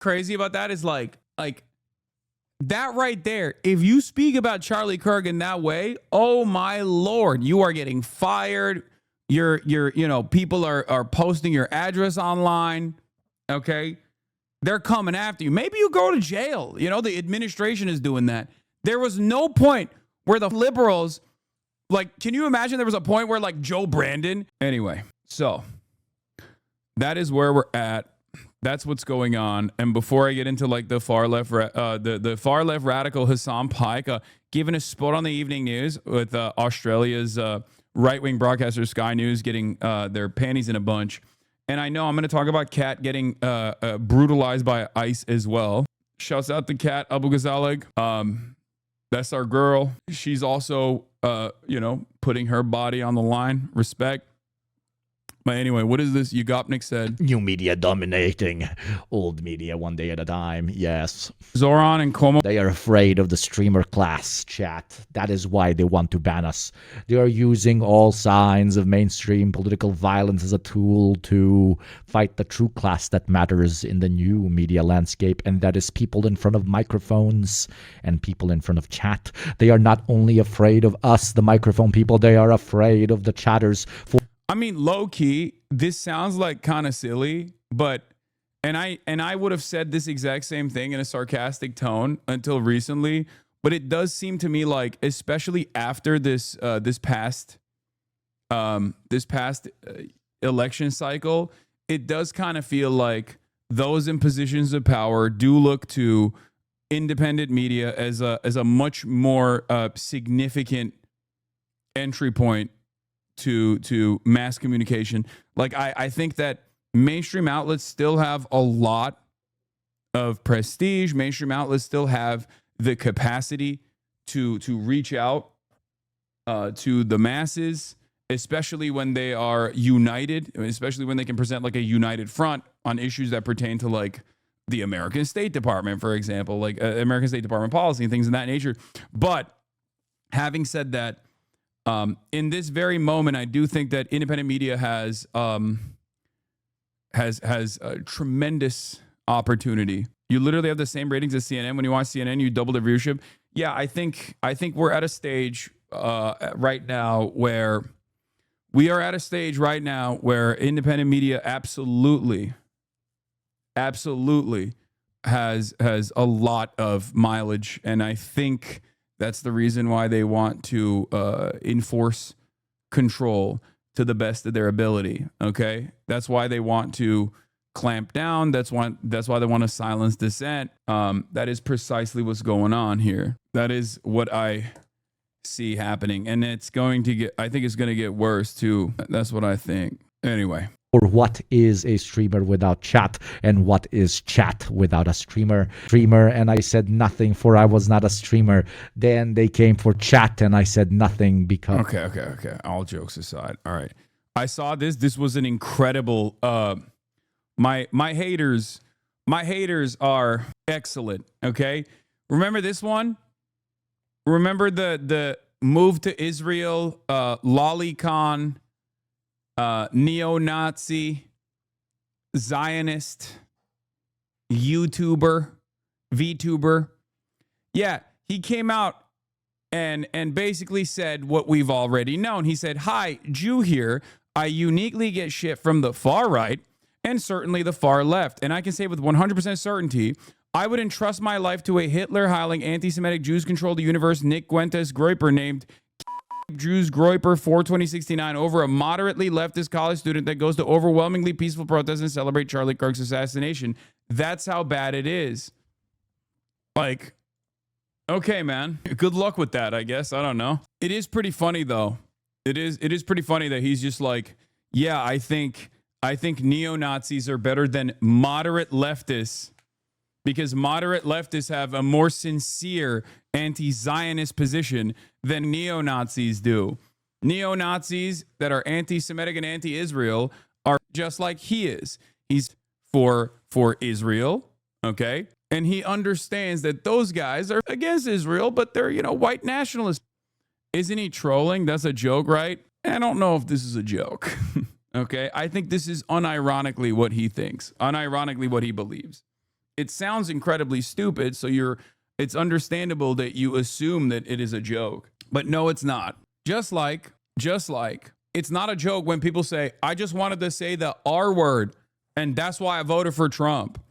crazy about that is like that right there. If you speak about Charlie Kirk in that way, oh my Lord, you are getting fired. You're people are posting your address online. Okay. They're coming after you. Maybe you go to jail. The administration is doing that. There was no point where the liberals, can you imagine there was a point where Joe Brandon? Anyway, so that is where we're at. That's what's going on. And before I get into the far left, the far left radical Hasan Pike giving a spot on the evening news with Australia's right-wing broadcaster Sky News getting their panties in a bunch. And I know I'm going to talk about Kat getting brutalized by ICE as well. Shouts out to Kat Abu Ghazalig. That's our girl. She's also, putting her body on the line. Respect. But anyway, what is this? Yugopnik said. New media dominating old media one day at a time. Yes. Zoran and Como. They are afraid of the streamer class, chat. That is why they want to ban us. They are using all signs of mainstream political violence as a tool to fight the true class that matters in the new media landscape. And that is people in front of microphones and people in front of chat. They are not only afraid of us, the microphone people, they are afraid of the chatters. I mean, low key, this sounds kind of silly, but and I would have said this exact same thing in a sarcastic tone until recently, but it does seem to me especially after this past election cycle, it does kind of feel like those in positions of power do look to independent media as a much more significant entry point to mass communication. I think that mainstream outlets still have a lot of prestige. Mainstream outlets still have the capacity to reach out to the masses, especially when they are united, especially when they can present a united front on issues that pertain to the American State Department, for example, American State Department policy and things of that nature. But having said that, in this very moment, I do think that independent media has a tremendous opportunity. You literally have the same ratings as CNN. When you watch CNN, you double the viewership. Yeah, I think we're at a stage right now where independent media absolutely has a lot of mileage, and I think that's the reason why they want to enforce control to the best of their ability. Okay, that's why they want to clamp down. That's why they want to silence dissent. That is precisely what's going on here. That is what I see happening, and it's going to get. I think it's going to get worse too. That's what I think. Anyway. Or what is a streamer without chat, and what is chat without a streamer? And I said nothing, for I was not a streamer. Then they came for chat and I said nothing because... Okay. All jokes aside. All right. I saw this. This was an incredible... My haters are excellent, okay? Remember this one? Remember the move to Israel, lolicon... neo-Nazi, Zionist, YouTuber, VTuber. Yeah, he came out and basically said what we've already known. He said, "Hi, Jew here. I uniquely get shit from the far right and certainly the far left. And I can say with 100% certainty, I would entrust my life to a Hitler-hiling, anti-Semitic, Jews-controlled universe Nick Guentes Groiper named Jews Groiper 42069 over a moderately leftist college student that goes to overwhelmingly peaceful protests and celebrate Charlie Kirk's assassination." That's how bad it is. Okay, man. Good luck with that, I guess. I don't know. It is pretty funny though. It is pretty funny that he's just yeah, I think neo-Nazis are better than moderate leftists, because moderate leftists have a more sincere anti-Zionist position than neo-Nazis do. Neo-Nazis that are anti-Semitic and anti-Israel are just like he is. He's for Israel, okay? And he understands that those guys are against Israel, but they're, white nationalists. Isn't he trolling? That's a joke, right? I don't know if this is a joke, okay? I think this is unironically what he thinks, unironically what he believes. it sounds incredibly stupid. So it's understandable that you assume that it is a joke, but no, it's not. Just like it's not a joke when people say, I just wanted to say the R word and that's why I voted for Trump.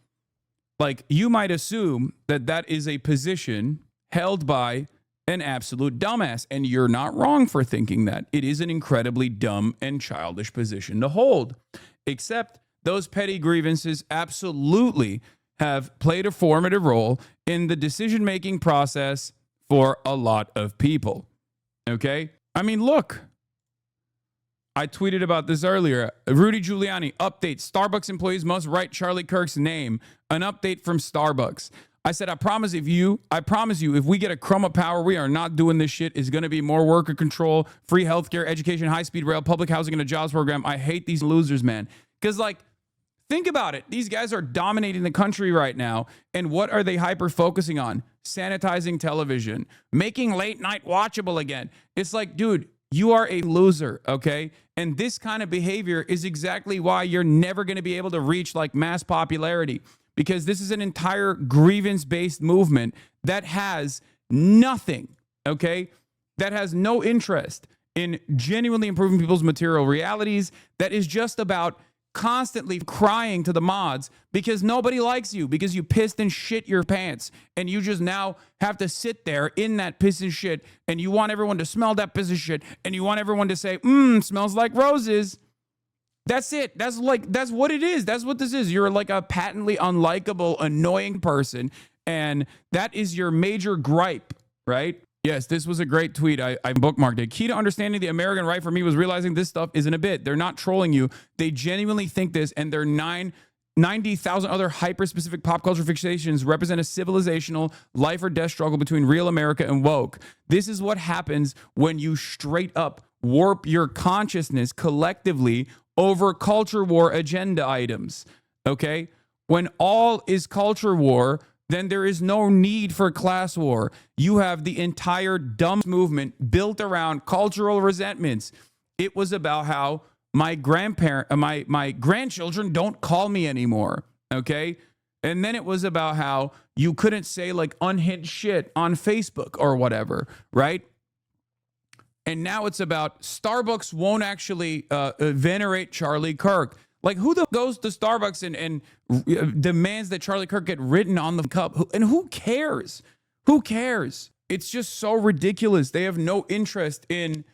Like, you might assume that that is a position held by an absolute dumbass, and you're not wrong for thinking that. It is an incredibly dumb and childish position to hold, except those petty grievances absolutely have played a formative role in the decision-making process for a lot of people, okay? I mean, look, I tweeted about this earlier. Rudy Giuliani, update. Starbucks employees must write Charlie Kirk's name. An update from Starbucks. I said, I promise you, if we get a crumb of power, we are not doing this shit. It's going to be more worker control, free healthcare, education, high-speed rail, public housing, and a jobs program. I hate these losers, man. Because, like, think about it. These guys are dominating the country right now. And what are they hyper-focusing on? Sanitizing television, making late night watchable again. It's like, dude, you are a loser, okay? And this kind of behavior is exactly why you're never going to be able to reach like mass popularity, because this is an entire grievance-based movement that has nothing, okay? That has no interest in genuinely improving people's material realities. That is just about constantly crying to the mods because nobody likes you, because you pissed and shit your pants, and you just now have to sit there in that piss and shit, and you want everyone to smell that piss and shit, and you want everyone to say, smells like roses. That's it. That's what it is. That's what this is. You're like a patently unlikable, annoying person, and that is your major gripe, right? Yes, this was a great tweet. I bookmarked it. Key to understanding the American right for me was realizing this stuff isn't a bit. They're not trolling you. They genuinely think this, and their 90,000 other hyper-specific pop culture fixations represent a civilizational life or death struggle between real America and woke. This is what happens when you straight up warp your consciousness collectively over culture war agenda items, okay? When all is culture war, then there is no need for class war. You have the entire dumb movement built around cultural resentments. It was about how my grandchildren don't call me anymore, okay? And then it was about how you couldn't say like unhinged shit on Facebook or whatever, right? And now it's about Starbucks won't actually venerate Charlie Kirk. Like, who goes to Starbucks and demands that Charlie Kirk get written on the cup? And who cares? Who cares? It's just so ridiculous. They have no interest in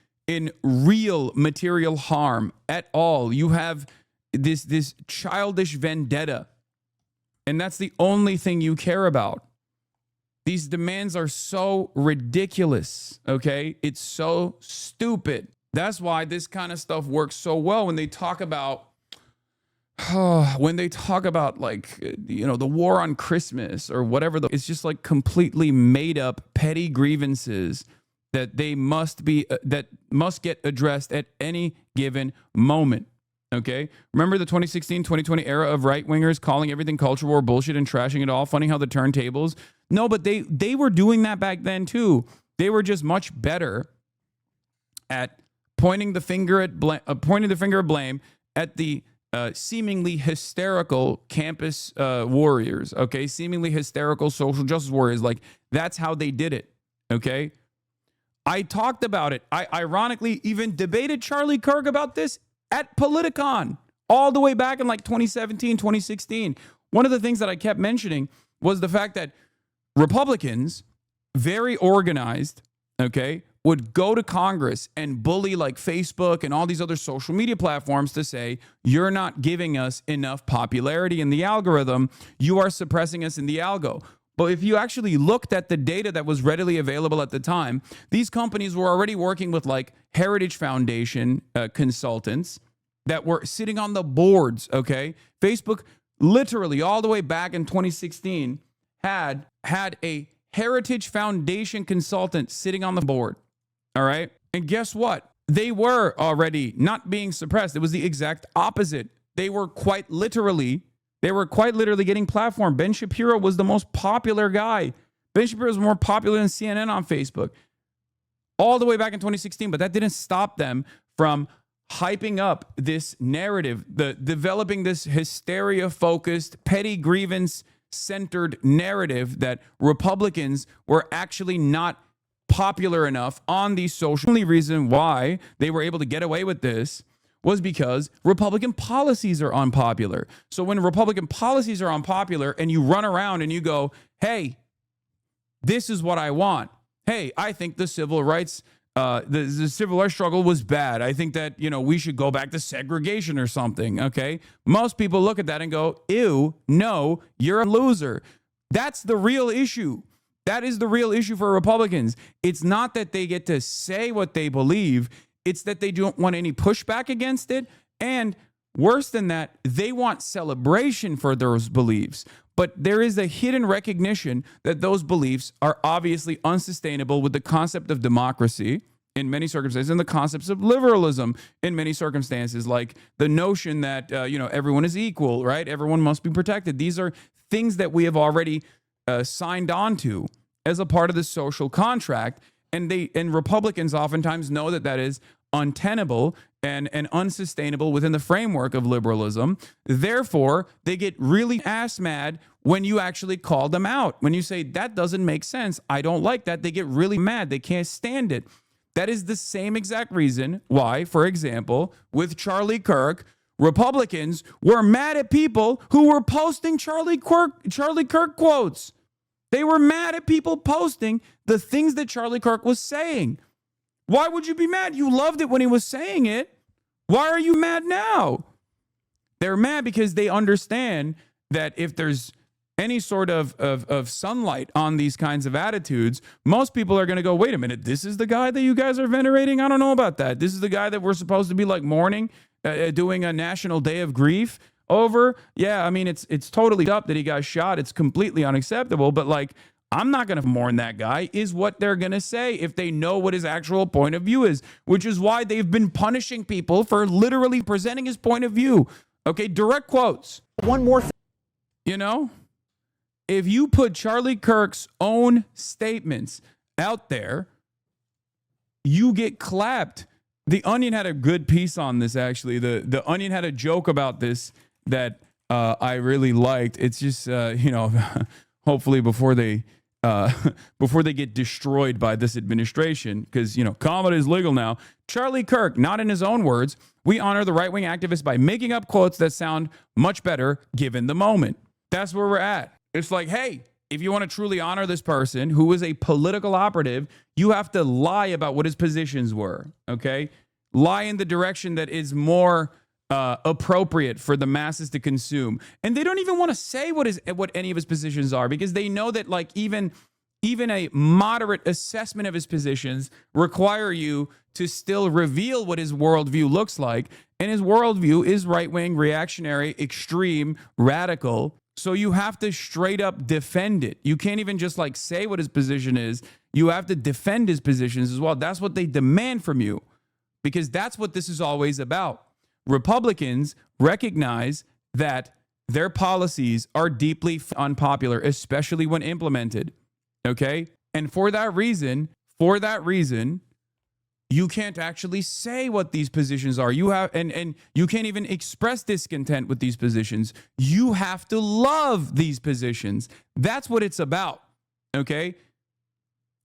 real material harm at all. You have this childish vendetta, and that's the only thing you care about. These demands are so ridiculous, okay? It's so stupid. That's why this kind of stuff works so well when they talk about like, you know, the war on Christmas or whatever. It's just like completely made up petty grievances that they must get addressed at any given moment. Okay. Remember the 2016-2020 era of right-wingers calling everything culture war bullshit and trashing it all? Funny how the turntables. No, but they were doing that back then too. They were just much better at pointing the finger of blame at the seemingly hysterical campus warriors, okay? Seemingly hysterical social justice warriors. Like, that's how they did it, okay? I talked about it. I ironically even debated Charlie Kirk about this at Politicon all the way back in like 2017, 2016. One of the things that I kept mentioning was the fact that Republicans, very organized, okay, would go to Congress and bully like Facebook and all these other social media platforms to say, you're not giving us enough popularity in the algorithm. You are suppressing us in the algo. But if you actually looked at the data that was readily available at the time, these companies were already working with like Heritage Foundation consultants that were sitting on the boards, okay? Facebook literally all the way back in 2016 had a Heritage Foundation consultant sitting on the board. All right. And guess what? They were already not being suppressed. It was the exact opposite. They were quite literally getting platform. Ben Shapiro was the most popular guy. Ben Shapiro was more popular than CNN on Facebook all the way back in 2016. But that didn't stop them from hyping up this narrative, developing this hysteria-focused, petty grievance centered narrative that Republicans were actually not popular enough on these social. The only reason why they were able to get away with this was because Republican policies are unpopular. So when Republican policies are unpopular and you run around and you go, hey, this is what I want. Hey, I think the civil rights struggle was bad. I think that, we should go back to segregation or something, okay? Most people look at that and go, ew, no, you're a loser. That's the real issue. That is the real issue for Republicans. It's not that they get to say what they believe. It's that they don't want any pushback against it. And worse than that, they want celebration for those beliefs. But there is a hidden recognition that those beliefs are obviously unsustainable with the concept of democracy in many circumstances and the concepts of liberalism in many circumstances, like the notion that, everyone is equal, right? Everyone must be protected. These are things that we have already signed on to as a part of the social contract. And Republicans oftentimes know that that is untenable and unsustainable within the framework of liberalism. Therefore, they get really ass mad when you actually call them out. When you say, that doesn't make sense, I don't like that, they get really mad. They can't stand it. That is the same exact reason why, for example, with Charlie Kirk, Republicans were mad at people who were posting Charlie Kirk quotes. They were mad at people posting the things that Charlie Kirk was saying. Why would you be mad? You loved it when he was saying it. Why are you mad now? They're mad because they understand that if there's any sort of sunlight on these kinds of attitudes, most people are going to go, wait a minute, this is the guy that you guys are venerating? I don't know about that. This is the guy that we're supposed to be like mourning, doing a national day of grief over. Yeah, I mean, it's totally up that he got shot. It's completely unacceptable. But like, I'm not going to mourn that guy, is what they're going to say if they know what his actual point of view is, which is why they've been punishing people for literally presenting his point of view. Okay, direct quotes. One more thing. If you put Charlie Kirk's own statements out there, you get clapped. The Onion had a good piece on this, actually. The Onion had a joke about this that I really liked. It's just, hopefully before they get destroyed by this administration, because, comedy is legal now. Charlie Kirk, not in his own words, we honor the right-wing activists by making up quotes that sound much better given the moment. That's where we're at. It's like, hey, if you want to truly honor this person who is a political operative, you have to lie about what his positions were, okay? Lie in the direction that is more appropriate for the masses to consume. And they don't even want to say what any of his positions are, because they know that like even a moderate assessment of his positions require you to still reveal what his worldview looks like. And his worldview is right-wing, reactionary, extreme, radical. So you have to straight up defend it. You can't even just like say what his position is. You have to defend his positions as well. That's what they demand from you, because that's what this is always about. Republicans recognize that their policies are deeply unpopular, especially when implemented. Okay? And for that reason, you can't actually say what these positions are. You have and you can't even express discontent with these positions. You have to love these positions. That's what it's about. Okay?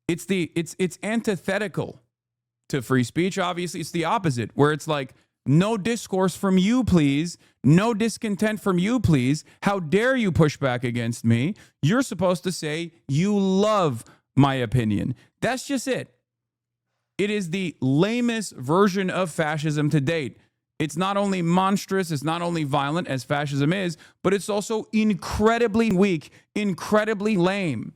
It's antithetical to free speech. Obviously, it's the opposite, where it's like, no discourse from you, please. No discontent from you, please. How dare you push back against me? You're supposed to say you love my opinion. That's just it. It is the lamest version of fascism to date. It's not only monstrous, it's not only violent as fascism is, but it's also incredibly weak, incredibly lame.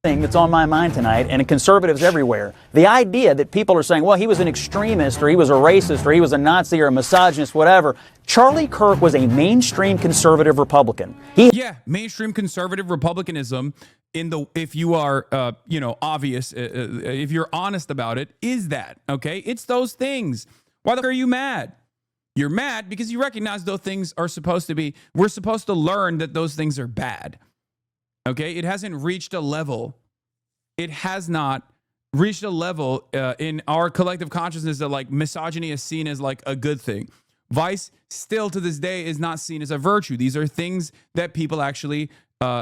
Thing that's on my mind tonight, and conservatives everywhere. The idea that people are saying, well, he was an extremist, or he was a racist, or he was a Nazi, or a misogynist, whatever. Charlie Kirk was a mainstream conservative Republican. Mainstream conservative Republicanism, if you are, obvious, if you're honest about it, is that, okay? It's those things. Why the fuck are you mad? You're mad because you recognize those things are supposed to be, we're supposed to learn that those things are bad. Okay, it hasn't reached a level. It has not reached a level in our collective consciousness that like misogyny is seen as like a good thing. Vice still to this day is not seen as a virtue. These are things that people actually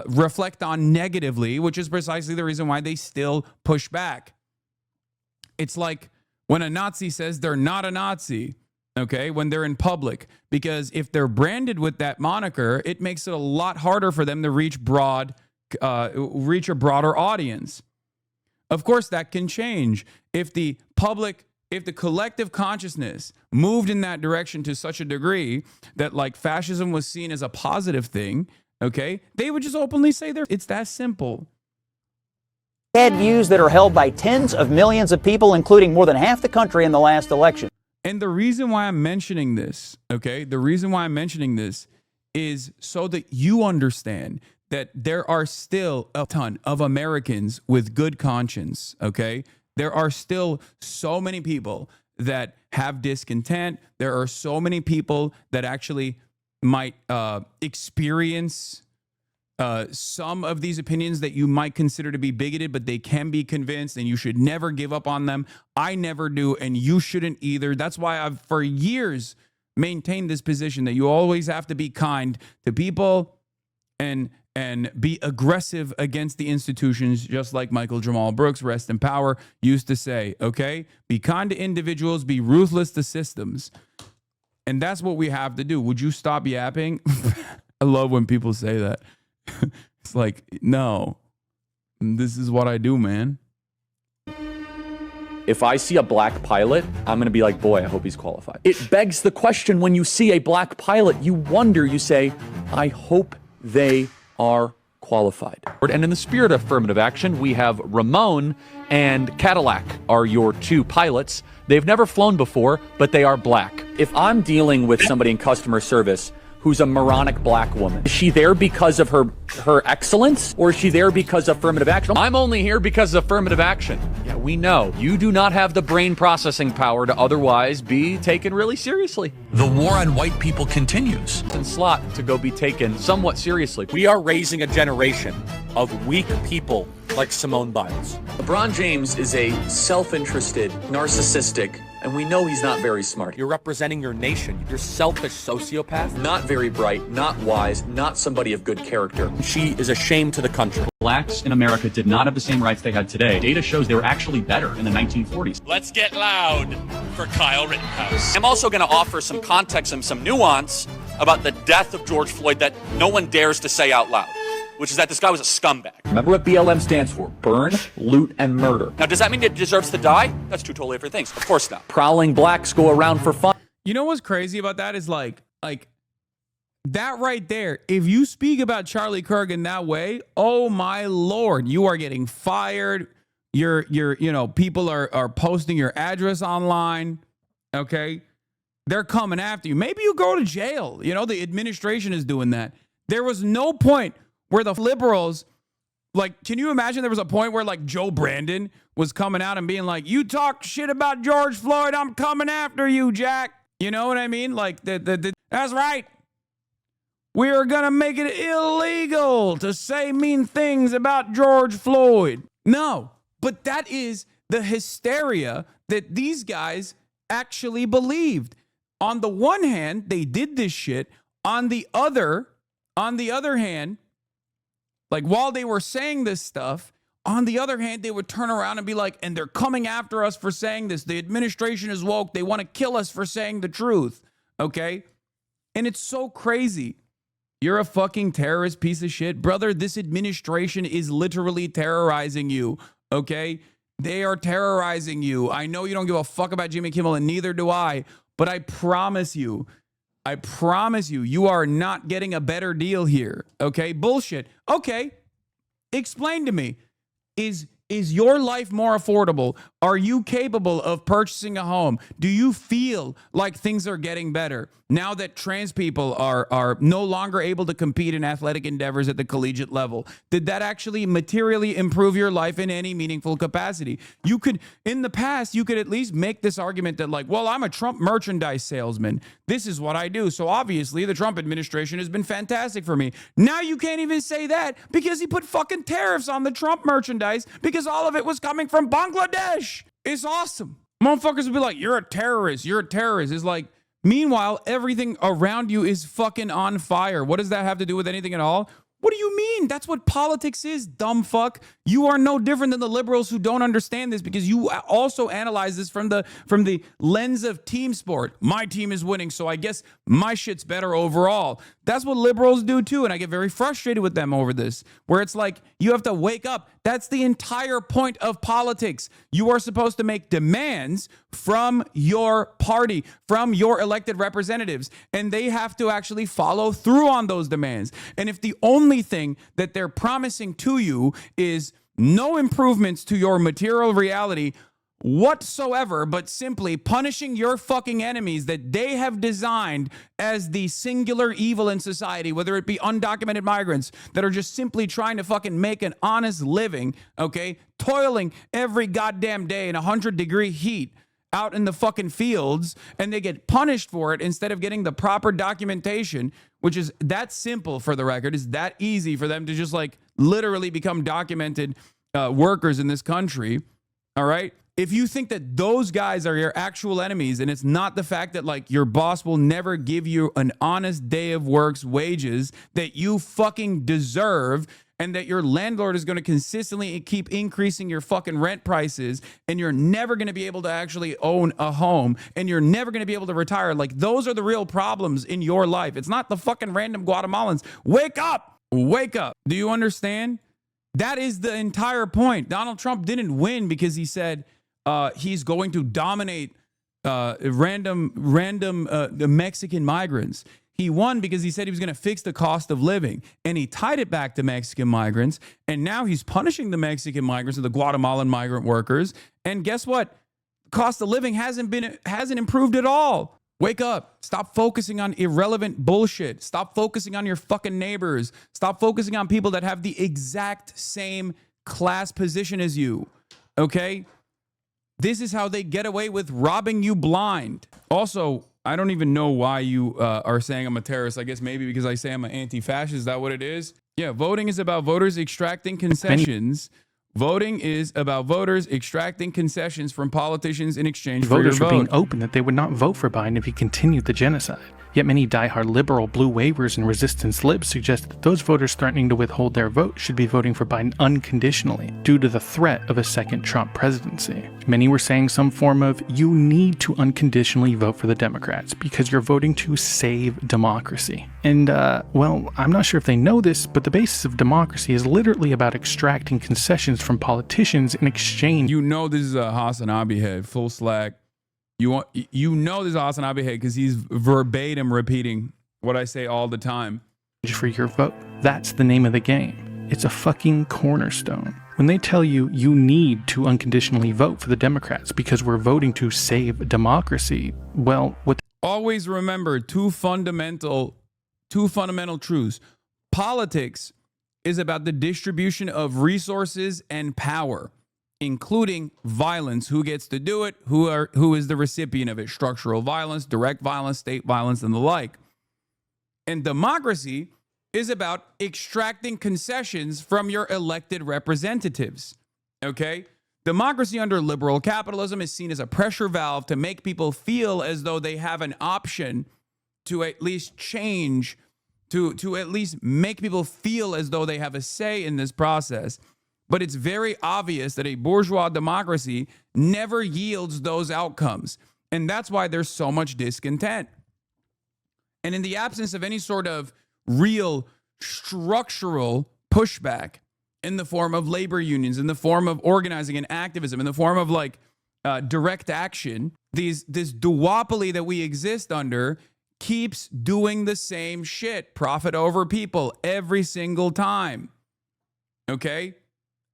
reflect on negatively, which is precisely the reason why they still push back. It's like when a Nazi says they're not a Nazi, okay, when they're in public, because if they're branded with that moniker, it makes it a lot harder for them to reach a broader audience. Of course, that can change if the collective consciousness moved in that direction to such a degree that like fascism was seen as a positive thing, okay, they would just openly say it's that simple. Had views that are held by tens of millions of people, including more than half the country in the last election. And the reason why I'm mentioning this, okay, the reason why I'm mentioning this is so that you understand that there are still a ton of Americans with good conscience, okay? There are still so many people that have discontent. There are so many people that actually might experience some of these opinions that you might consider to be bigoted, but they can be convinced, and you should never give up on them. I never do, and you shouldn't either. That's why I've for years maintained this position that you always have to be kind to people and be aggressive against the institutions, just like Michael Jamal Brooks, rest in power, used to say, okay? Be kind to individuals, be ruthless to systems. And that's what we have to do. Would you stop yapping? I love when people say that. It's like, no, this is what I do, man. If I see a black pilot, I'm going to be like, boy, I hope he's qualified. It begs the question, when you see a black pilot, you wonder, you say, I hope they are qualified. And in the spirit of affirmative action, we have Ramon and Cadillac are your two pilots. They've never flown before, but they are black. If I'm dealing with somebody in customer service who's a moronic black woman, is she there because of her excellence, or is she there because of affirmative action? I'm only here because of affirmative action. Yeah, we know. You do not have the brain processing power to otherwise be taken really seriously. The war on white people continues. And slot to go be taken somewhat seriously. We are raising a generation of weak people like Simone Biles. LeBron James is a self-interested, narcissistic, and we know he's not very smart. You're representing your nation. You're selfish sociopath. Not very bright, not wise, not somebody of good character. She is a shame to the country. Blacks in America did not have the same rights they had today. Data shows they were actually better in the 1940s. Let's get loud for Kyle Rittenhouse. I'm also going to offer some context and some nuance about the death of George Floyd that no one dares to say out loud, which is that this guy was a scumbag. Remember what BLM stands for: burn, loot, and murder. Now, does that mean it deserves to die? That's two totally different things. Of course not. Prowling blacks go around for fun. You know what's crazy about that is like that right there. If you speak about Charlie Kirk in that way, oh my Lord, you are getting fired. You're people are posting your address online. Okay. They're coming after you. Maybe you go to jail. You know, the administration is doing that. There was no point where the liberals, like, can you imagine there was a point where like Joe Brandon was coming out and being like, you talk shit about George Floyd, I'm coming after you, Jack. You know what I mean? Like, that's right. We are going to make it illegal to say mean things about George Floyd. No, but that is the hysteria that these guys actually believed. On the one hand, they did this shit. On the other hand, like while they were saying this stuff, on the other hand, they would turn around and be like, and they're coming after us for saying this. The administration is woke. They want to kill us for saying the truth. Okay? And it's so crazy. You're a fucking terrorist piece of shit. Brother, this administration is literally terrorizing you. Okay? They are terrorizing you. I know you don't give a fuck about Jimmy Kimmel, and neither do I. But I promise you, you are not getting a better deal here. Okay? Bullshit. Okay. Explain to me. Is your life more affordable? Are you capable of purchasing a home? Do you feel like things are getting better now that trans people are no longer able to compete in athletic endeavors at the collegiate level? Did that actually materially improve your life in any meaningful capacity? You could, in the past, you could at least make this argument that like, well, I'm a Trump merchandise salesman. This is what I do. So obviously the Trump administration has been fantastic for me. Now you can't even say that because he put fucking tariffs on the Trump merchandise because all of it was coming from Bangladesh. It's awesome. Motherfuckers would be like, you're a terrorist. You're a terrorist. It's like, meanwhile, everything around you is fucking on fire. What does that have to do with anything at all? What do you mean? That's what politics is, dumb fuck. You are no different than the liberals who don't understand this, because you also analyze this from the lens of team sport. My team is winning, so I guess my shit's better overall. That's what liberals do too, and I get very frustrated with them over this, where it's like, you have to wake up. That's the entire point of politics. You are supposed to make demands from your party, from your elected representatives, and they have to actually follow through on those demands. And if the only thing that they're promising to you is no improvements to your material reality whatsoever, but simply punishing your fucking enemies that they have designed as the singular evil in society, whether it be undocumented migrants that are just simply trying to fucking make an honest living, okay, toiling every goddamn day in 100-degree heat out in the fucking fields, and they get punished for it instead of getting the proper documentation, which is that simple, for the record. Is that easy for them to just like literally become documented workers in this country. All right. If you think that those guys are your actual enemies, and it's not the fact that like your boss will never give you an honest day of work's wages that you fucking deserve, and that your landlord is going to consistently keep increasing your fucking rent prices, and you're never going to be able to actually own a home, and you're never going to be able to retire. Like, those are the real problems in your life. It's not the fucking random Guatemalans. Wake up! Wake up. Do you understand? That is the entire point. Donald Trump didn't win because he said he's going to dominate the Mexican migrants. He won because he said he was going to fix the cost of living, and he tied it back to Mexican migrants. And now he's punishing the Mexican migrants and the Guatemalan migrant workers. And guess what? Cost of living hasn't improved at all. Wake up. Stop focusing on irrelevant bullshit. Stop focusing on your fucking neighbors. Stop focusing on people that have the exact same class position as you. Okay? This is how they get away with robbing you blind. Also, I don't even know why you are saying I'm a terrorist. I guess maybe because I say I'm an anti-fascist. Is that what it is? Yeah, voting is about voters extracting concessions. Voting is about voters extracting concessions from politicians in exchange for your vote. Voters were being open that they would not vote for Biden if he continued the genocide. Yet many diehard liberal blue waivers and resistance libs suggest that those voters threatening to withhold their vote should be voting for Biden unconditionally due to the threat of a second Trump presidency. Many were saying some form of, you need to unconditionally vote for the Democrats because you're voting to save democracy. And, well, I'm not sure if they know this, but the basis of democracy is literally about extracting concessions from politicians in exchange. You know this is a HasanAbi head, full slack. You know this is HasanAbi head because he's verbatim repeating what I say all the time. For your vote. That's the name of the game. It's a fucking cornerstone. When they tell you you need to unconditionally vote for the Democrats because we're voting to save democracy, well, what... Always remember two fundamental truths. Politics is about the distribution of resources and power, including violence. Who gets to do it? Who is the recipient of it? Structural violence, direct violence, state violence, and the like. And democracy is about extracting concessions from your elected representatives. Okay? Democracy under liberal capitalism is seen as a pressure valve to make people feel as though they have an option to at least change, to at least make people feel as though they have a say in this process. But it's very obvious that a bourgeois democracy never yields those outcomes. And that's why there's so much discontent. And in the absence of any sort of real structural pushback in the form of labor unions, in the form of organizing and activism, in the form of like direct action, this duopoly that we exist under keeps doing the same shit, profit over people, every single time. Okay?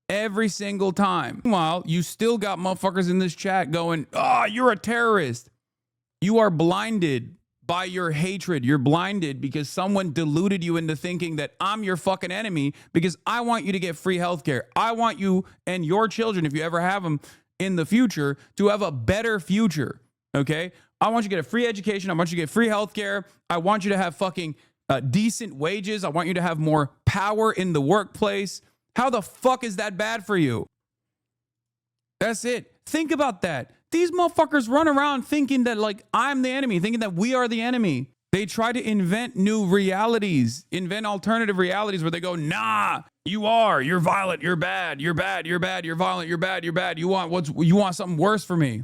Every single time. Meanwhile, you still got motherfuckers in this chat going, oh, you're a terrorist. You are blinded by your hatred. You're blinded because someone deluded you into thinking that I'm your fucking enemy because I want you to get free healthcare. I want you and your children, if you ever have them in the future, to have a better future. Okay? I want you to get a free education. I want you to get free healthcare. I want you to have fucking decent wages. I want you to have more power in the workplace. How the fuck is that bad for you? That's it. Think about that. These motherfuckers run around thinking that like I'm the enemy, thinking that we are the enemy. They try to invent new realities, invent alternative realities where they go, nah, you're violent, you're bad, you're violent, you're bad, you're bad. You want something worse for me.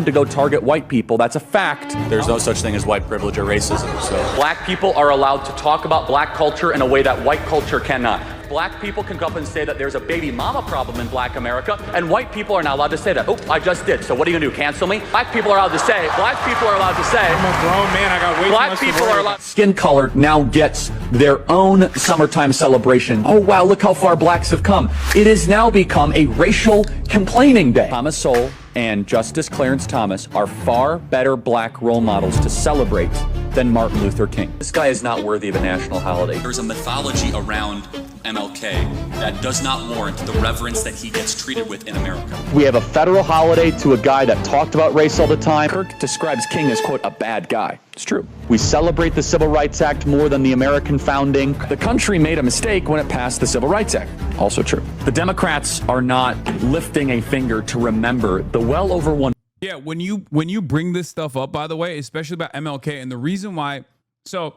To go target white people. That's a fact. There's no such thing as white privilege or racism. So black people are allowed to talk about black culture in a way that white culture cannot. Black people can go up and say that there's a baby mama problem in black America, and white people are not allowed to say that. Oh, I just did. So what are you gonna do, cancel me? Black people are allowed to say, I'm a grown man, I got way black too much people to worry are allowed. about. Skin color now gets their own summertime celebration. Oh wow, look how far blacks have come. It has now become a racial complaining day. Thomas Sowell and Justice Clarence Thomas are far better black role models to celebrate than Martin Luther King. This guy is not worthy of a national holiday. There's a mythology around MLK that does not warrant the reverence that he gets treated with in America. We have a federal holiday to a guy that talked about race all the time. Kirk describes King as, quote, a bad guy. It's true. We celebrate the Civil Rights Act more than the American founding. The country made a mistake when it passed the Civil Rights Act. Also true. The Democrats are not lifting a finger to remember the well over 1. Yeah, when you bring this stuff up, by the way, especially about MLK, and the reason why, so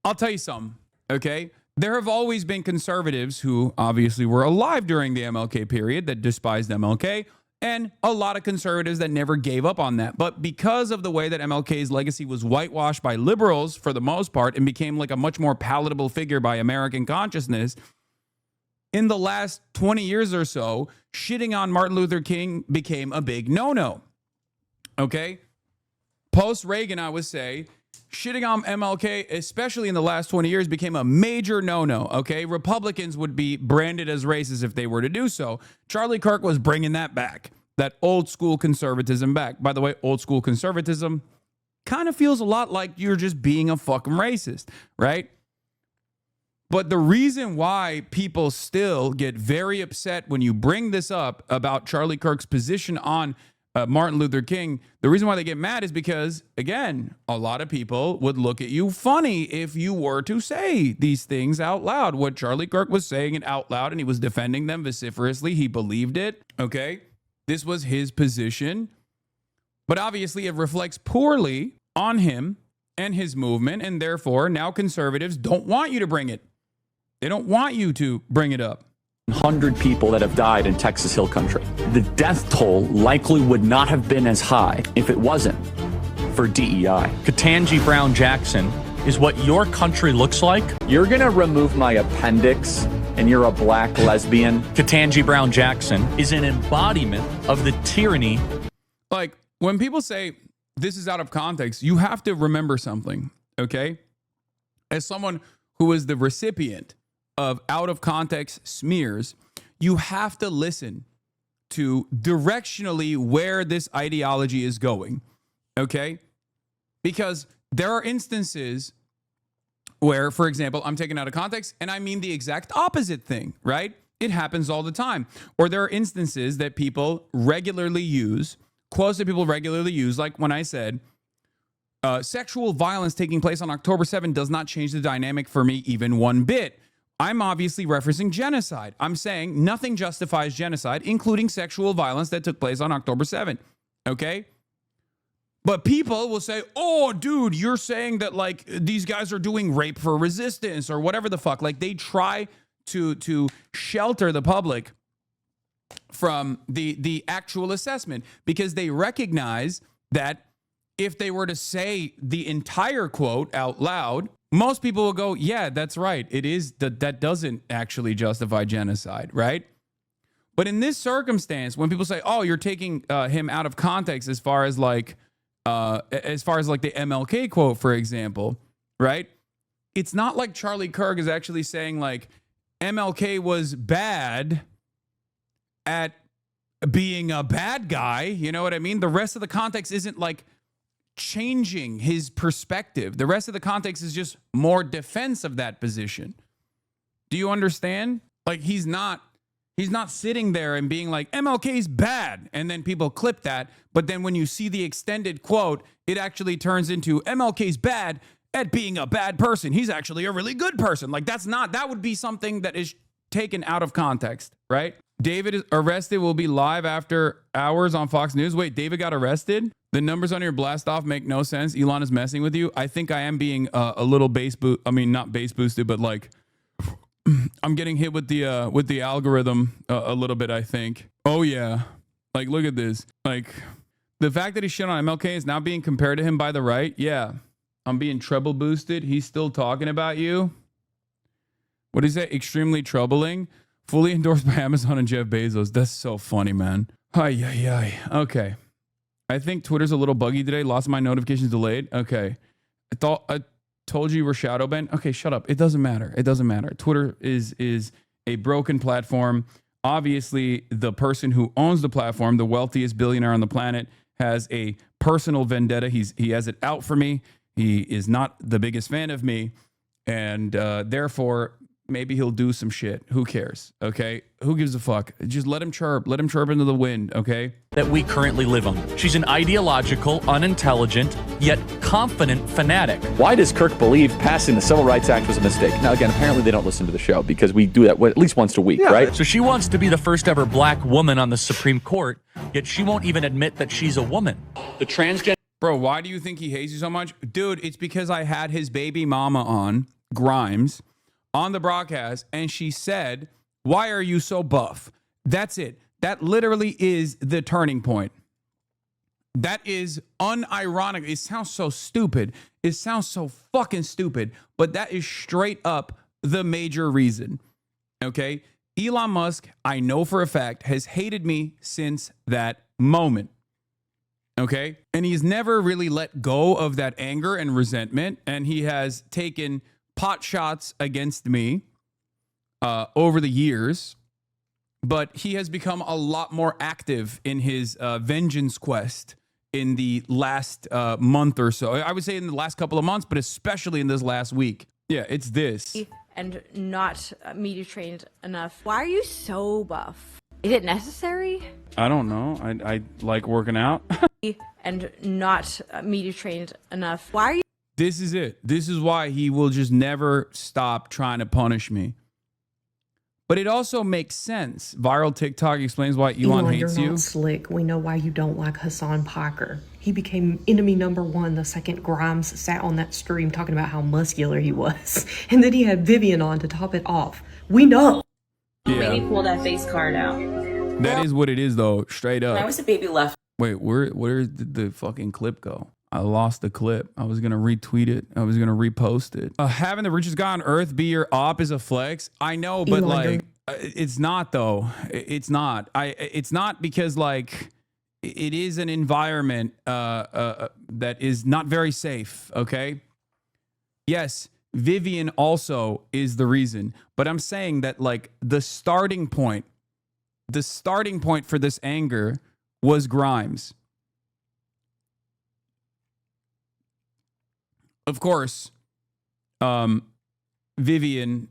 I'll tell you something, okay? There have always been conservatives who obviously were alive during the MLK period that despised MLK, and a lot of conservatives that never gave up on that. But because of the way that MLK's legacy was whitewashed by liberals for the most part and became like a much more palatable figure by American consciousness, in the last 20 years or so, shitting on Martin Luther King became a big no-no. Okay? Post-Reagan, I would say, shitting on MLK, especially in the last 20 years, became a major no-no, okay? Republicans would be branded as racist if they were to do so. Charlie Kirk was bringing that back, that old school conservatism back. By the way, old school conservatism kind of feels a lot like you're just being a fucking racist, right? But the reason why people still get very upset when you bring this up about Charlie Kirk's position on Martin Luther King, the reason why they get mad is because, again, a lot of people would look at you funny if you were to say these things out loud. What Charlie Kirk was saying it out loud, and he was defending them vociferously. He believed it, okay? This was his position. But obviously it reflects poorly on him and his movement, and therefore now conservatives don't want you to bring it. They don't want you to bring it up. 100 people that have died in Texas Hill Country. The death toll likely would not have been as high if it wasn't for DEI. Ketanji Brown Jackson is what your country looks like. You're gonna remove my appendix and you're a black lesbian. Ketanji Brown Jackson is an embodiment of the tyranny. Like, when people say this is out of context, you have to remember something, okay? As someone who is the recipient of out of context smears, you have to listen to directionally where this ideology is going, okay? Because there are instances where, for example, I'm taken out of context and I mean the exact opposite thing, right? It happens all the time. Or there are instances that people regularly use, quotes that people regularly use, like when I said, sexual violence taking place on October 7 does not change the dynamic for me even one bit. I'm obviously referencing genocide. I'm saying nothing justifies genocide, including sexual violence that took place on October 7th, okay? But people will say, oh, dude, you're saying that, like, these guys are doing rape for resistance or whatever the fuck. Like, they try to shelter the public from the actual assessment because they recognize that if they were to say the entire quote out loud, most people will go, yeah, that's right. It is that doesn't actually justify genocide, right? But in this circumstance, when people say, oh, you're taking him out of context as far as like the MLK quote, for example, right? It's not like Charlie Kirk is actually saying like MLK was bad at being a bad guy. You know what I mean? The rest of the context isn't like changing his perspective. The rest of the context is just more defense of that position. Do you understand? Like he's not sitting there and being like MLK's bad and then people clip that, but then when you see the extended quote, it actually turns into MLK's bad at being a bad person. He's actually a really good person. Like that would be something that is taken out of context, right? David is arrested, will be live after hours on Fox News. Wait, David got arrested? The numbers on your blast off make no sense. Elon is messing with you. I think I am being a little not base boosted, but like I'm getting hit with the algorithm a little bit, I think. Oh yeah. Like, look at this. Like, the fact that he shit on MLK is now being compared to him by the right. Yeah. I'm being treble boosted. He's still talking about you. What is that? Extremely troubling. Fully endorsed by Amazon and Jeff Bezos. That's so funny, man. Ay. Okay. I think Twitter's a little buggy today. Lost my notifications delayed. Okay. I told you you were shadow banned. Okay, shut up. It doesn't matter. It doesn't matter. Twitter is a broken platform. Obviously, the person who owns the platform, the wealthiest billionaire on the planet, has a personal vendetta. He has it out for me. He is not the biggest fan of me. And therefore, maybe he'll do some shit. Who cares? Okay? Who gives a fuck? Just let him chirp. Let him chirp into the wind, okay? That we currently live on. She's an ideological, unintelligent, yet confident fanatic. Why does Kirk believe passing the Civil Rights Act was a mistake? Now, again, apparently they don't listen to the show because we do that at least once a week, right? So she wants to be the first ever black woman on the Supreme Court, yet she won't even admit that she's a woman. The transgender. Bro, why do you think he hates you so much? Dude, it's because I had his baby mama on, Grimes, on the broadcast, and she said, "Why are you so buff?" That's it. That literally is the turning point. That is unironic. It sounds so stupid. It sounds so fucking stupid, but that is straight up the major reason. Okay? Elon Musk, I know for a fact, has hated me since that moment. Okay? And he's never really let go of that anger and resentment, and he has taken pot shots against me over the years, but he has become a lot more active in his vengeance quest in the last month or so. I would say in the last couple of months, but especially in this last week. Yeah, it's this. And not media trained enough. Why are you so buff? Is it necessary? I don't know. I like working out. And not media trained enough. Why are you? This is it. This is why he will just never stop trying to punish me. But it also makes sense. Viral TikTok explains why Elon hates you're you. Not slick. We know why you don't like Hasan Parker. He became enemy number one the second Grimes sat on that stream talking about how muscular he was. And then he had Vivian on to top it off. We know. Yeah. Maybe pull that face card out. That is what it is, though. Straight up. I was a baby left. Wait, where did the fucking clip go? I lost the clip. I was going to retweet it. I was going to repost it. Having the richest guy on earth be your op is a flex. I know, but like, it's not though. It's not. It's not because like it is an environment that is not very safe. Okay. Yes. Vivian also is the reason, but I'm saying that like the starting point for this anger was Grimes. Of course, Vivian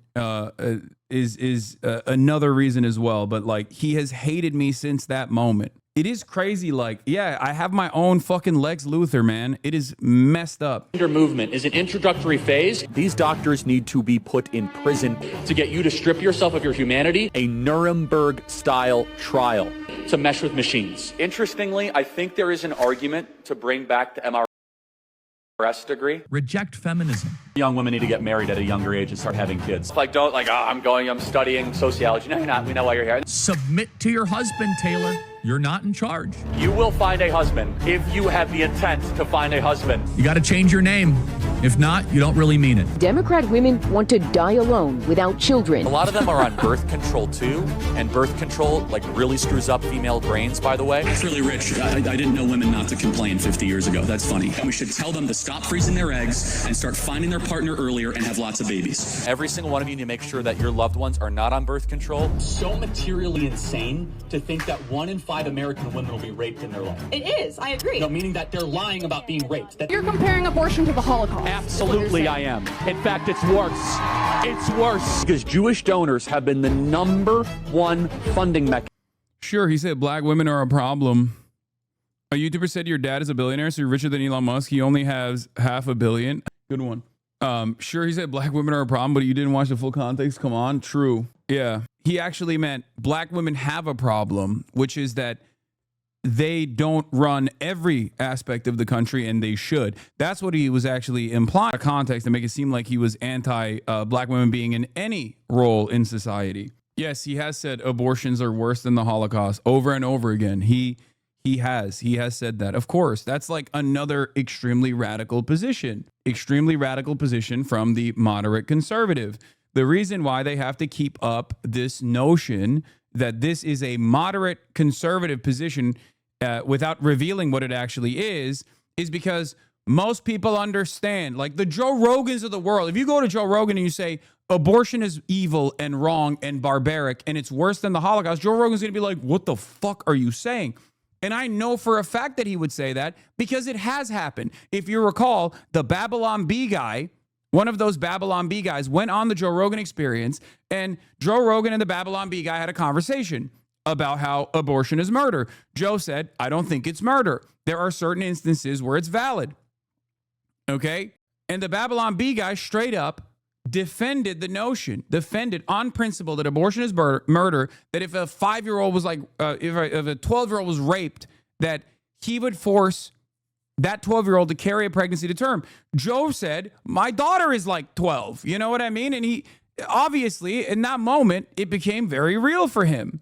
is another reason as well. But like, he has hated me since that moment. It is crazy. Like, yeah, I have my own fucking Lex Luthor, man. It is messed up. Movement is an introductory phase. These doctors need to be put in prison to get you to strip yourself of your humanity. A Nuremberg-style trial to mesh with machines. Interestingly, I think there is an argument to bring back the MRS degree. Reject feminism. Young women need to get married at a younger age and start having kids. Like, don't like, I'm studying sociology. No, you're not. We know why you're here. Submit to your husband, Taylor. You're not in charge. You will find a husband if you have the intent to find a husband. You got to change your name. If not, you don't really mean it. Democrat women want to die alone without children. A lot of them are on birth control too, and birth control like really screws up female brains, by the way. It's really rich. I didn't know women not to complain 50 years ago. That's funny. We should tell them to stop freezing their eggs and start finding their partner earlier and have lots of babies. Every single one of you need to make sure that your loved ones are not on birth control. So materially insane to think that 1 in 5 American women will be raped in their life. It is. I agree. No, meaning that they're lying about being raped. You're comparing abortion to the Holocaust. Absolutely, I am. In fact, it's worse. It's worse. Because Jewish donors have been the #1 funding mechanism. Sure, he said black women are a problem. A YouTuber said your dad is a billionaire, so you're richer than Elon Musk. He only has $500 million. Good one. Sure, he said black women are a problem, but you didn't watch the full context. Come on. True. Yeah. he actually meant black women have a problem, which is that they don't run every aspect of the country, and they should. That's what he was actually implying in context to make it seem like he was anti black women being in any role in society. Yes, he has said abortions are worse than the Holocaust over and over again. He has said that. Of course, that's like another extremely radical position from the moderate conservative. The reason why they have to keep up this notion that this is a moderate conservative position without revealing what it actually is because most people understand, like the Joe Rogans of the world. If you go to Joe Rogan and you say abortion is evil and wrong and barbaric and it's worse than the Holocaust, Joe Rogan's going to be like, what the fuck are you saying? And I know for a fact that he would say that because it has happened. If you recall, the Babylon Bee guy, one of those Babylon Bee guys went on the Joe Rogan Experience, and Joe Rogan and the Babylon Bee guy had a conversation about how abortion is murder. Joe said, I don't think it's murder. There are certain instances where it's valid. Okay? And the Babylon Bee guy straight up defended on principle that abortion is murder, that if a 5-year-old was like, if a 12-year-old was raped, that he would force that 12-year-old to carry a pregnancy to term. Joe said, my daughter is like 12. You know what I mean? And he, obviously, in that moment, it became very real for him.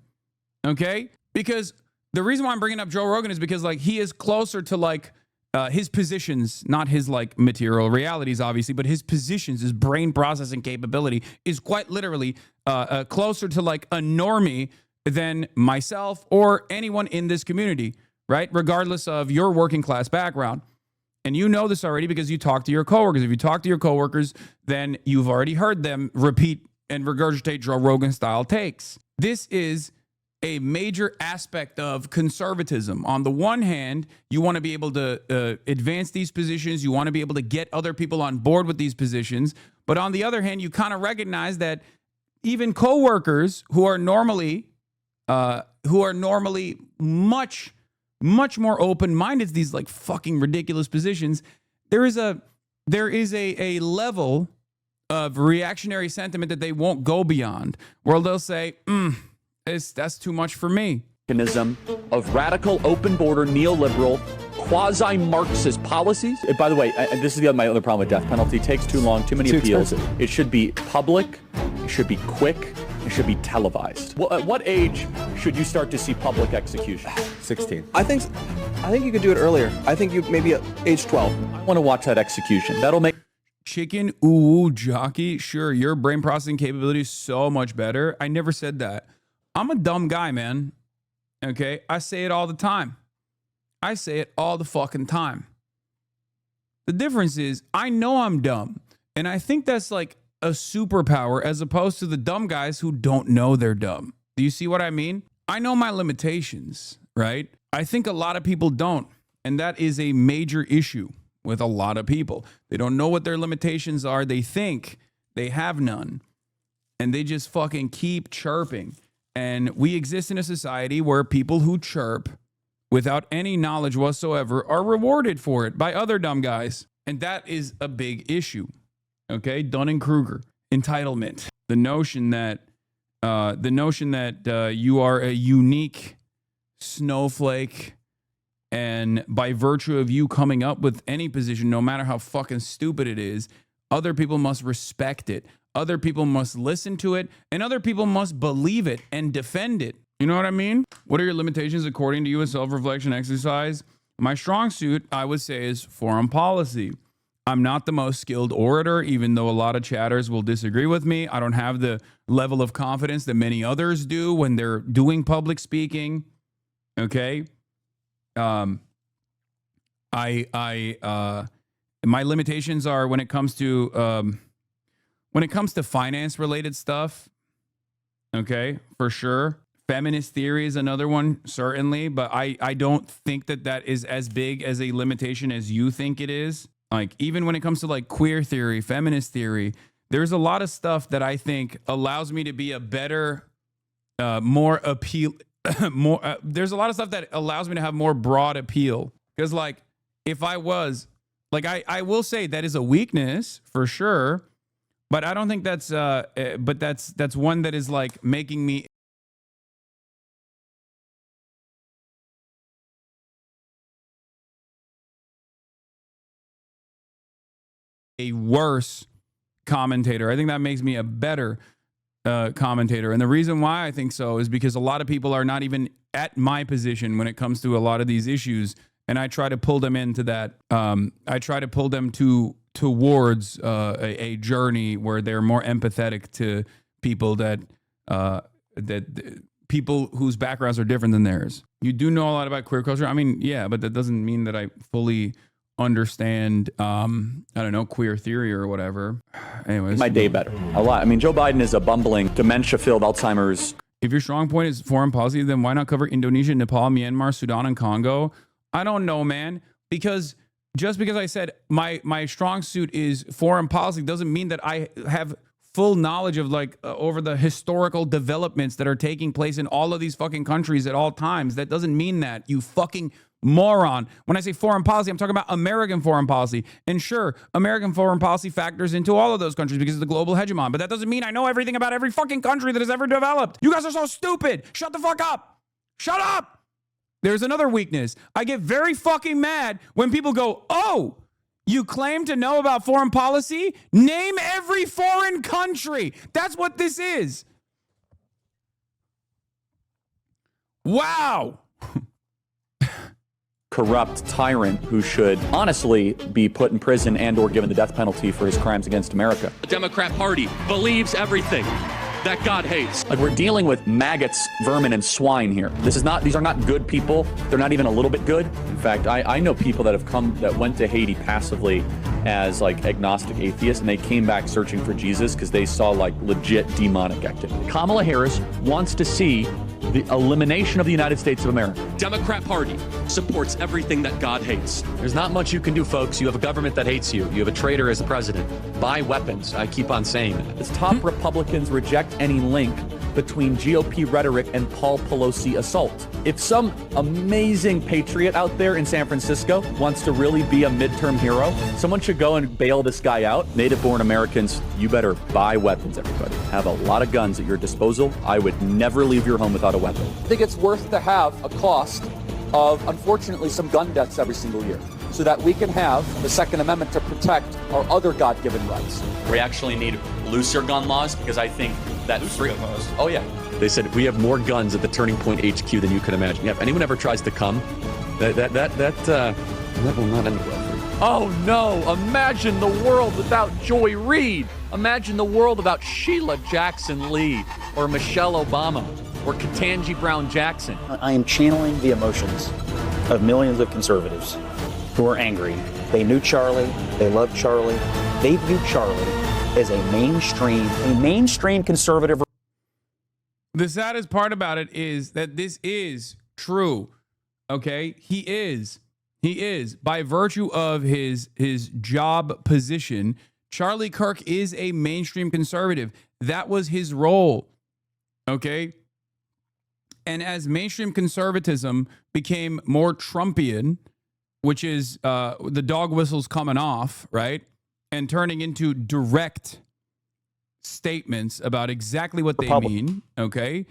Okay? Because the reason why I'm bringing up Joe Rogan is because, like, he is closer to, like, his positions, not his, like, material realities, obviously, but his positions, his brain processing capability is quite literally closer to, like, a normie than myself or anyone in this community. Right? Regardless of your working class background. And you know this already because you talk to your coworkers. If you talk to your coworkers, then you've already heard them repeat and regurgitate Joe Rogan style takes. This is a major aspect of conservatism. On the one hand, you want to be able to advance these positions. You want to be able to get other people on board with these positions. But on the other hand, you kind of recognize that even coworkers who are normally much more open-minded to these like fucking ridiculous positions, there is a level of reactionary sentiment that they won't go beyond, where they'll say, that's too much for me. Mechanism of radical, open border, neoliberal, quasi-Marxist policies. By the way, this is my other problem with death penalty. It takes too long, too many appeals. Expensive. It should be public. It should be quick. It should be televised. Well, at what age should you start to see public execution? 16. I think you could do it earlier. I think you maybe at age 12. I want to watch that execution. That'll make chicken ooh jockey. Sure, your brain processing capability is so much better. I never said that. I'm a dumb guy, man. Okay, I say it all the time. I say it all the fucking time. The difference is I know I'm dumb, and I think that's like a superpower as opposed to the dumb guys who don't know they're dumb. Do you see what I mean? I know my limitations, right? I think a lot of people don't, and that is a major issue with a lot of people. They don't know what their limitations are. They think they have none, and they just fucking keep chirping. And we exist in a society where people who chirp without any knowledge whatsoever are rewarded for it by other dumb guys. And that is a big issue. Okay, Dunning-Kruger, entitlement, the notion that you are a unique snowflake, and by virtue of you coming up with any position, no matter how fucking stupid it is, other people must respect it, other people must listen to it, and other people must believe it and defend it. You know what I mean? What are your limitations according to you as self-reflection exercise? My strong suit, I would say, is foreign policy. I'm not the most skilled orator, even though a lot of chatters will disagree with me. I don't have the level of confidence that many others do when they're doing public speaking. Okay. My limitations are when it comes to finance related stuff. Okay. For sure. Feminist theory is another one, certainly, but I don't think that is as big as a limitation as you think it is. Like, even when it comes to like queer theory, feminist theory, there's a lot of stuff that I think allows me to be a better, more appeal, there's a lot of stuff that allows me to have more broad appeal. Because like, if I was, like, I will say that is a weakness for sure, But I don't think that's but that's one that is like making me a worse commentator. I think that makes me a better commentator. And the reason why I think so is because a lot of people are not even at my position when it comes to a lot of these issues. And I try to pull them into that. I try to pull them towards a journey where they're more empathetic to people that people whose backgrounds are different than theirs. You do know a lot about queer culture. I mean, yeah, but that doesn't mean that I fully understand, I don't know, queer theory or whatever. Anyways. My day better. A lot. I mean, Joe Biden is a bumbling, dementia-filled Alzheimer's. If your strong point is foreign policy, then why not cover Indonesia, Nepal, Myanmar, Sudan, and Congo? I don't know, man. Because just because I said my strong suit is foreign policy doesn't mean that I have full knowledge of like over the historical developments that are taking place in all of these fucking countries at all times. That doesn't mean that, you fucking moron. When I say foreign policy, I'm talking about American foreign policy. And sure, American foreign policy factors into all of those countries because of the global hegemon. But that doesn't mean I know everything about every fucking country that has ever developed. You guys are so stupid. Shut the fuck up. Shut up. There's another weakness. I get very fucking mad when people go, oh, you claim to know about foreign policy? Name every foreign country. That's what this is. Wow. Corrupt tyrant who should honestly be put in prison and or given the death penalty for his crimes against America. The Democrat Party believes everything that God hates. Like, we're dealing with maggots, vermin, and swine here. These are not good people. They're not even a little bit good. In fact, I know people that went to Haiti passively as like agnostic atheists, and they came back searching for Jesus because they saw like legit demonic activity. Kamala Harris wants to see the elimination of the United States of America. Democrat Party supports everything that God hates. There's not much you can do, folks. You have a government that hates you. You have a traitor as the president. Buy weapons. I keep on saying that. As top Republicans reject any link between GOP rhetoric and Paul Pelosi assault. If some amazing patriot out there in San Francisco wants to really be a midterm hero, someone should go and bail this guy out. Native-born Americans, you better buy weapons, everybody. Have a lot of guns at your disposal. I would never leave your home without a weapon. I think it's worth to have a cost of, unfortunately, some gun deaths every single year, so that we can have the Second Amendment to protect our other God-given rights. We actually need looser gun laws because I think that gun laws. Oh yeah. They said we have more guns at the Turning Point HQ than you could imagine. Yeah, if anyone ever tries to come, that will not end well for you. Oh no! Imagine the world without Joy Reid. Imagine the world without Sheila Jackson Lee or Michelle Obama or Ketanji Brown Jackson. I am channeling the emotions of millions of conservatives who are angry. They knew Charlie. They loved Charlie. They view Charlie as a mainstream conservative. The saddest part about it is that this is true. Okay? He is by virtue of his job position. Charlie Kirk is a mainstream conservative. That was his role. Okay? And as mainstream conservatism became more Trumpian, which is the dog whistles coming off, right? And turning into direct statements about exactly what they mean, okay?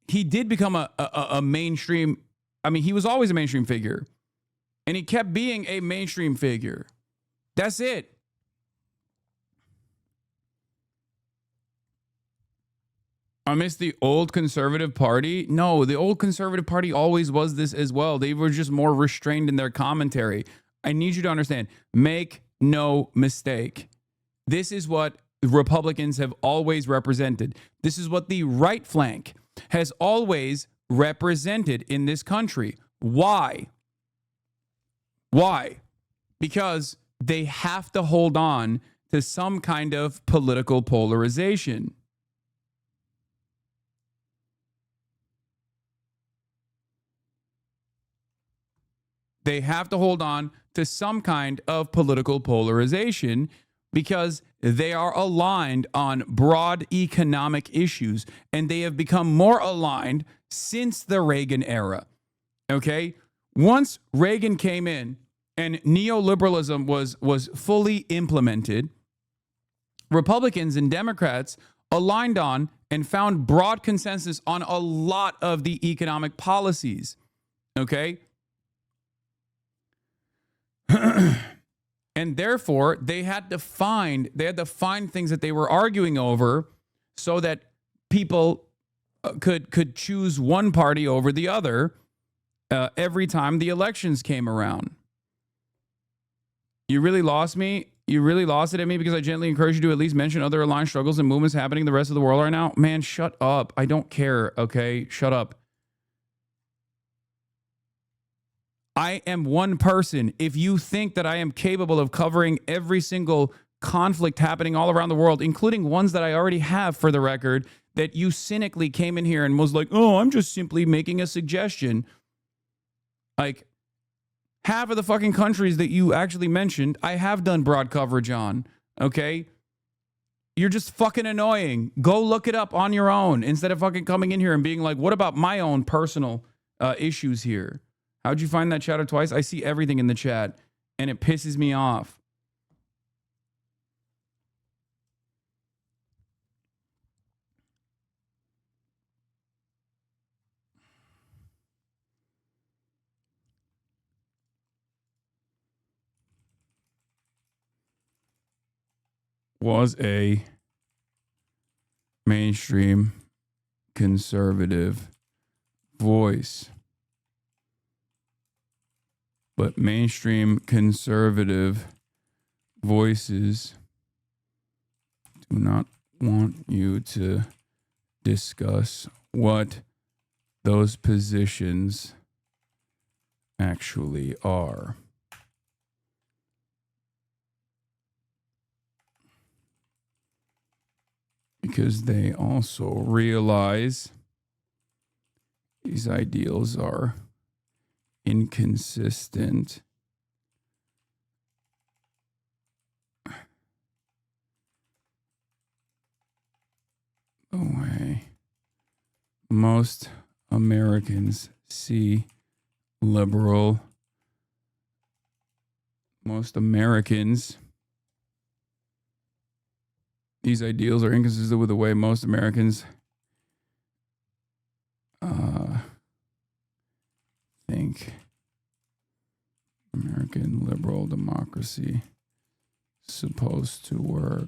He did become a mainstream. I mean, he was always a mainstream figure. And he kept being a mainstream figure. That's it. I miss the old conservative party. No, the old conservative party always was this as well. They were just more restrained in their commentary. I need you to understand, make no mistake. This is what Republicans have always represented. This is what the right flank has always represented in this country. Why? Why? Because they have to hold on to some kind of political polarization. They have to hold on to some kind of political polarization because they are aligned on broad economic issues, and they have become more aligned since the Reagan era. Okay? Once Reagan came in and neoliberalism was fully implemented, Republicans and Democrats aligned on and found broad consensus on a lot of the economic policies. Okay? And therefore, they had to find things that they were arguing over so that people could choose one party over the other every time the elections came around. You really lost me? You really lost it at me because I gently encourage you to at least mention other aligned struggles and movements happening in the rest of the world right now? Man, shut up. I don't care, okay? Shut up. I am one person. If you think that I am capable of covering every single conflict happening all around the world, including ones that I already have for the record, that you cynically came in here and was like, oh, I'm just simply making a suggestion. Like, half of the fucking countries that you actually mentioned, I have done broad coverage on, okay? You're just fucking annoying. Go look it up on your own instead of fucking coming in here and being like, what about my own personal issues here? How'd you find that chatter twice? I see everything in the chat, and it pisses me off. Was a mainstream conservative voice. But mainstream conservative voices do not want you to discuss what those positions actually are. Because they also realize these ideals are inconsistent the way most Americans see liberal. Most Americans, these ideals are inconsistent with the way most Americans think American liberal democracy is supposed to work.